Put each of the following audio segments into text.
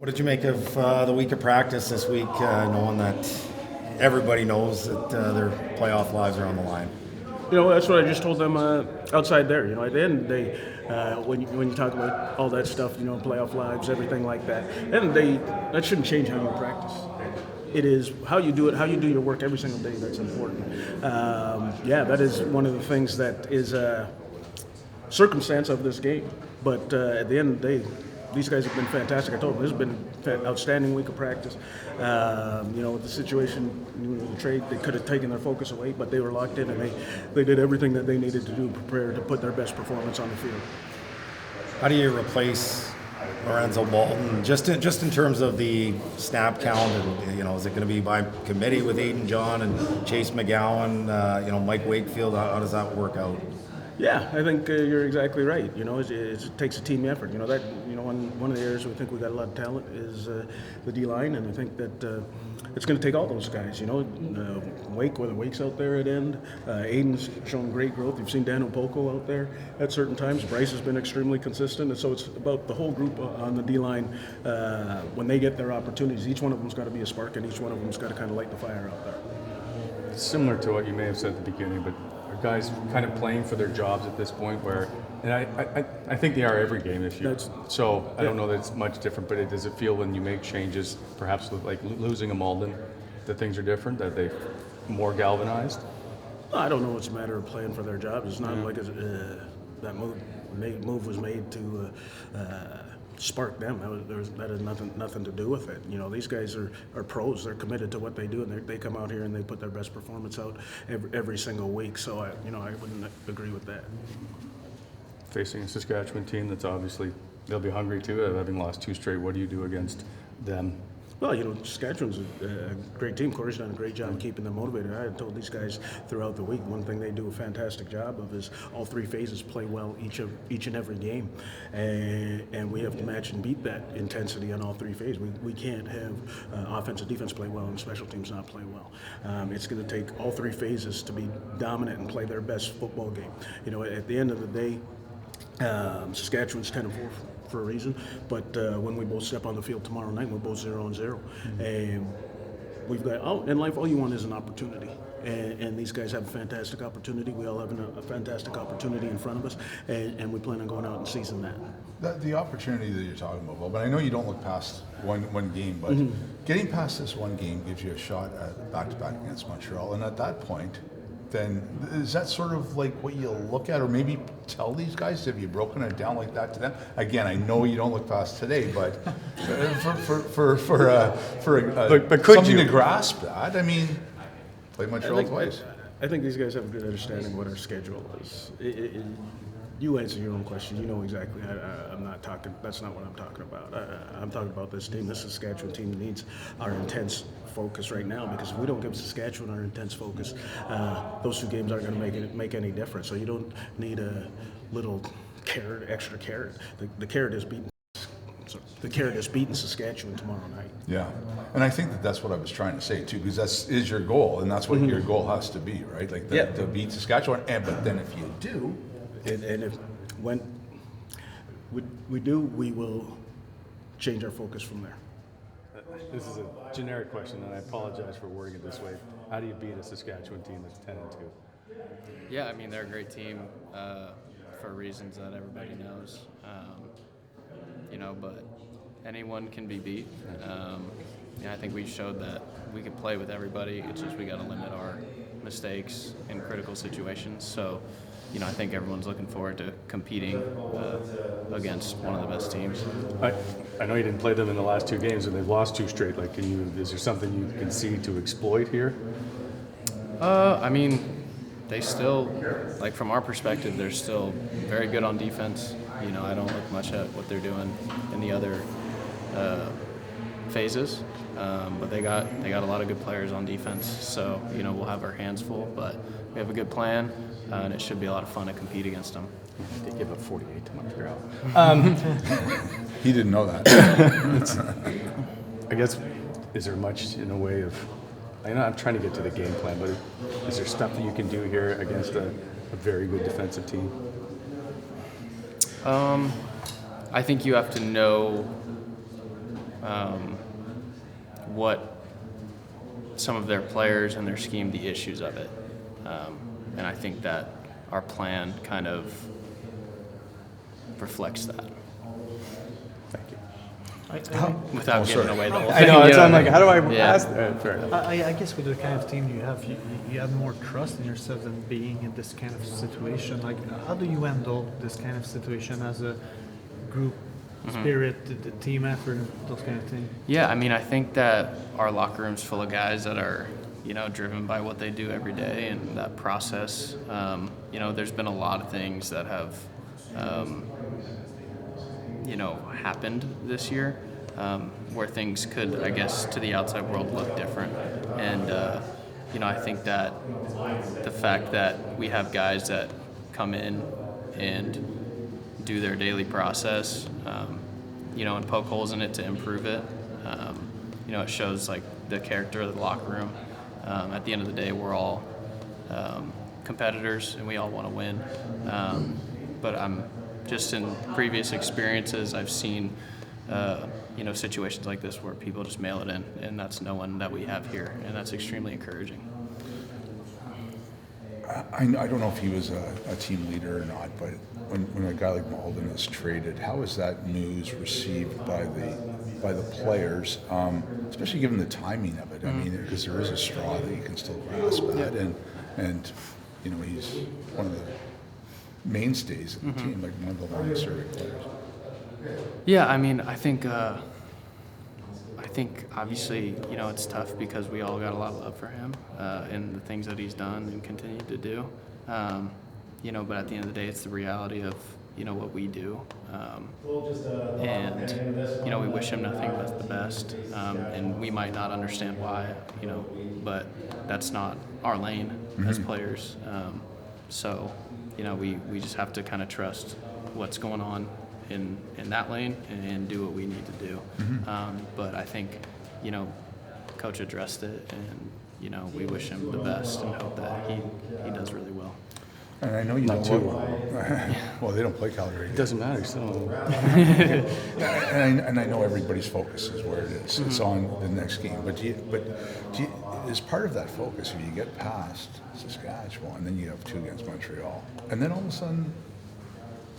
What did you make of the week of practice this week, knowing that everybody knows that their playoff lives are on the line? That's what I just told them outside there. At the end of the day, when you talk about all that stuff, playoff lives, everything like that, and that shouldn't change how you practice. It is how you do it, how you do your work every single day that's important. That is one of the things that is a circumstance of this game. But at the end of the day, these guys have been fantastic. I told them this has been an outstanding week of practice. With the situation, the trade, they could have taken their focus away, but they were locked in and they did everything that they needed to do, prepare to put their best performance on the field. How do you replace Lorenzo Bolton, just in terms of the snap count, and is it going to be by committee with Aiden John and Chase McGowan, Mike Wakefield? How does that work out? Yeah, I think you're exactly right. It takes a team effort. One of the areas we think we got a lot of talent is the D line, and I think that it's going to take all those guys. Whether Wake's out there at end, Aiden's shown great growth. You've seen Dan Opoko out there at certain times. Bryce has been extremely consistent, and so it's about the whole group on the D line when they get their opportunities. Each one of them's got to be a spark, and each one of them's got to kind of light the fire out there. Similar to what you may have said at the beginning, but guys kind of playing for their jobs at this point and I think they are every game this year. I don't know that it's much different, but does it feel when you make changes, perhaps with like losing a Malden, that things are different, that they're more galvanized? I don't know what's a matter of playing for their jobs. It's not like that move was made to spark them. That has nothing to do with it. These guys are pros. They're committed to what they do, and they come out here and they put their best performance out every single week. So I wouldn't agree with that. Facing a Saskatchewan team that's obviously, they'll be hungry too, having lost 2 straight. What do you do against them? Well, Saskatchewan's a great team. Corey's done a great job keeping them motivated. I had told these guys throughout the week, one thing they do a fantastic job of is all 3 phases play well each and every game. And we have to match and beat that intensity on all 3 phases. We can't have offense and defense play well and special teams not play well. It's going to take all 3 phases to be dominant and play their best football game. At the end of the day, Saskatchewan's 10-4 for a reason, but when we both step on the field tomorrow night, we're both 0-0, and we've got in life all you want is an opportunity, and these guys have a fantastic opportunity. We all have a fantastic opportunity in front of us, and we plan on going out and seizing that. The opportunity that you're talking about, but I know you don't look past one game, but getting past this one game gives you a shot at back-to-back against Montreal, and at that point, then is that sort of like what you look at, or maybe tell these guys? Have you broken it down like that to them? Again, I know you don't look past today, but for something to grasp that, I mean, play Montreal twice. I think these guys have a good understanding of what our schedule is. You answer your own question. You know exactly. I'm not talking. That's not what I'm talking about. I'm talking about this team. This Saskatchewan team needs our intense focus right now, because if we don't give Saskatchewan our intense focus, those 2 games aren't going to make any difference. So you don't need a little extra carrot. The carrot is beating. The carrot is beating Saskatchewan tomorrow night. Yeah, and I think that's what I was trying to say too, because that is your goal, and that's what your goal has to be, right? Like to beat Saskatchewan, but then if you do. And if when we do, we will change our focus from there. This is a generic question, and I apologize for wording it this way. How do you beat a Saskatchewan team that's 10-2? Yeah, I mean, they're a great team for reasons that everybody knows. But anyone can be beat. I think we showed that we could play with everybody. It's just we got to limit our mistakes in critical situations. So, I think everyone's looking forward to competing against one of the best teams. I know you didn't play them in the last 2 games, and they've lost 2 straight. Like, is there something you can see to exploit here? They still, from our perspective, they're still very good on defense. I don't look much at what they're doing in the other phases, but they got a lot of good players on defense. So we'll have our hands full, but we have a good plan, and it should be a lot of fun to compete against them. They give up 48 to Montreal. He didn't know that. I guess, is there much in a way of? I'm trying to get to the game plan, but is there stuff that you can do here against a very good defensive team? I think you have to know what some of their players and their scheme, the issues of it. And I think that our plan kind of reflects that. Without giving away the whole I thing. know, that's you why I'm like, how do I Yeah. ask? Fair enough. I guess with the kind of team you have, you have more trust in yourself than being in this kind of situation. Like, how do you handle this kind of situation as a group spirit, the team effort, those kind of things? Yeah, I mean, I think that our locker room's full of guys that are, driven by what they do every day and that process. There's been a lot of things that have, happened this year where things could, I guess, to the outside world look different. And, I think that the fact that we have guys that come in and do their daily process, and poke holes in it to improve it, it shows like the character of the locker room. At the end of the day, we're all competitors and we all want to win. But I'm just in previous experiences, I've seen, situations like this where people just mail it in, and that's no one that we have here, and that's extremely encouraging. I don't know if he was a team leader or not, but when a guy like Malden is traded, how is that news received by the players, especially given the timing of it? I mean, because there is a straw that you can still grasp at, and he's one of the mainstays of the team, like one of the longest serving players. Yeah, I mean, I think obviously, it's tough because we all got a lot of love for him and the things that he's done and continued to do. But at the end of the day, it's the reality of, what we do. And, we wish him nothing but the best. And we might not understand why, but that's not our lane as players. So, we just have to kind of trust what's going on in that lane and do what we need to do. But I think, Coach addressed it, and, we wish him the best and hope that he does really well. And I know you don't well, they don't play Calgary. It doesn't matter, so. And I know everybody's focus is where it is. It's on the next game. But as part of that focus, if you get past Saskatchewan, then you have 2 against Montreal, and then all of a sudden,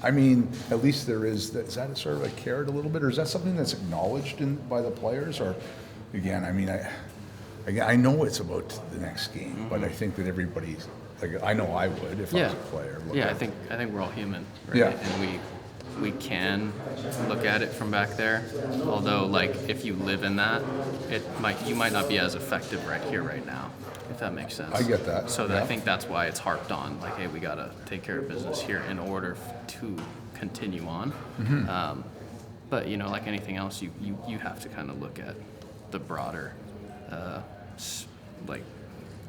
I mean, at least there is that a sort of a carrot a little bit, or is that something that's acknowledged by the players? Or again, I mean, I know it's about the next game, but I think that everybody's like, I know I would if I was a player. I think we're all human, right? Yeah. And we can look at it from back there. Although, like, if you live in that, you might not be as effective right here, right now, if that makes sense. I get that. So I think that's why it's harped on, like, hey, we got to take care of business here in order to continue on. But, like anything else, you have to kind of look at the broader,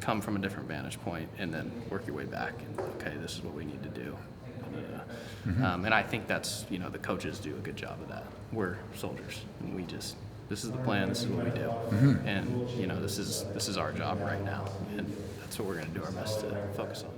come from a different vantage point and then work your way back and, okay, this is what we need to do. And I think that's, the coaches do a good job of that. We're soldiers, and this is the plan, this is what we do. And, this is our job right now, and that's what we're going to do our best to focus on.